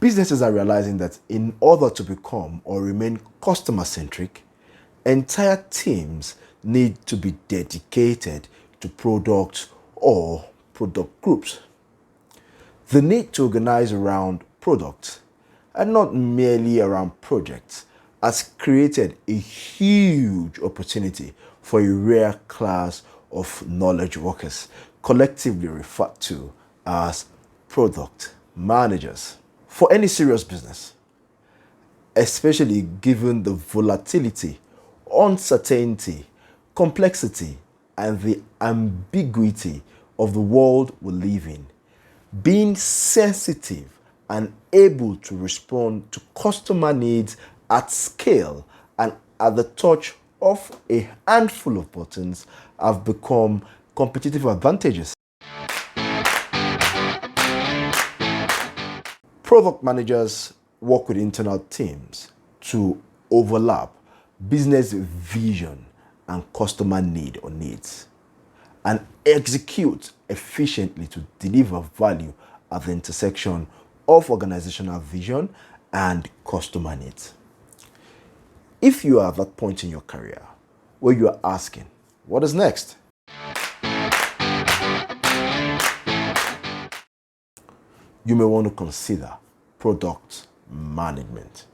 Businesses are realizing that in order to become or remain customer-centric, entire teams need to be dedicated to products or product groups. The need to organize around products and not merely around projects has created a huge opportunity for a rare class of knowledge workers, collectively referred to as product managers. For any serious business, especially given the volatility, uncertainty, complexity, and the ambiguity of the world we live in, being sensitive and able to respond to customer needs at scale and at the touch of a handful of buttons have become competitive advantages. Product managers work with internal teams to overlap business vision and customer need or needs and execute efficiently to deliver value at the intersection of organizational vision and customer needs. If you are at that point in your career where you are asking, what is next? You may want to consider product management.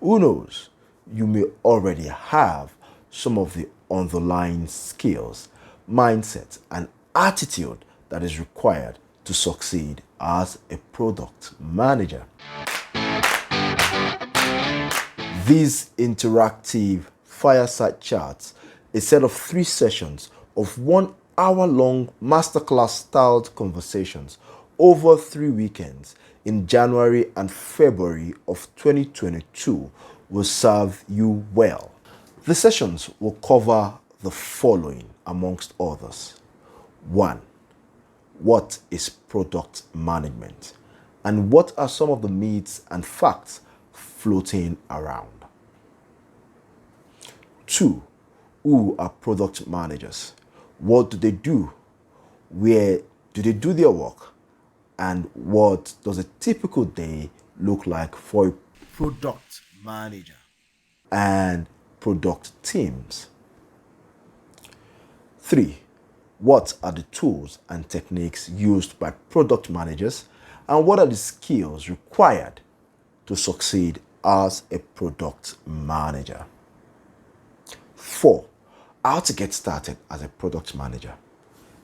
Who knows, you may already have some of the underlying skills, mindset, and attitude that is required to succeed as a product manager. These interactive fireside chats, a set of 3 sessions of 1 hour-long masterclass styled conversations over 3 weekends in January and February of 2022 will serve you well. The sessions will cover the following amongst others. 1. What is product management? And what are some of the myths and facts floating around? 2. Who are product managers? What do they do? Where do they do their work? And what does a typical day look like for a product manager and product teams? 3. What are the tools and techniques used by product managers, and what are the skills required to succeed as a product manager? 4. How to get started as a product manager.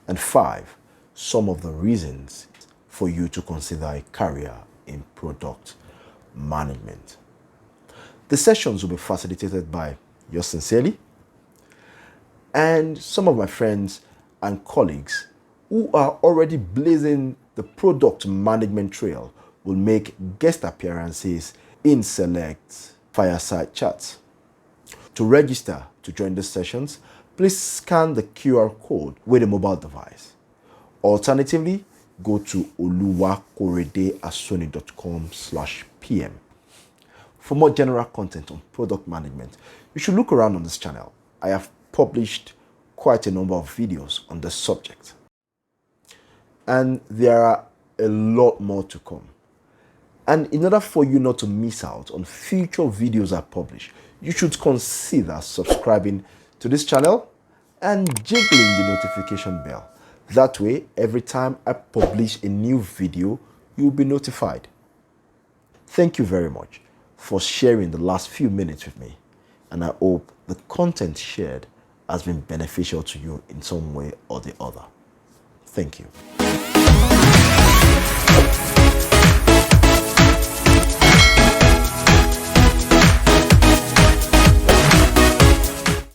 And 5. Some of the reasons for you to consider a career in product management. The sessions will be facilitated by yours sincerely and some of my friends and colleagues who are already blazing the product management trail will make guest appearances in select fireside chats. To register to join the sessions, please scan the QR code with a mobile device. Alternatively, go to oluwakoredeasoni.com/pm. For more general content on product management, you should look around on this channel. I have published quite a number of videos on the subject. And there are a lot more to come. And in order for you not to miss out on future videos I publish, you should consider subscribing to this channel and jiggling the notification bell. That way, every time I publish a new video, you'll be notified. Thank you very much for sharing the last few minutes with me, and I hope the content shared has been beneficial to you in some way or the other. Thank you.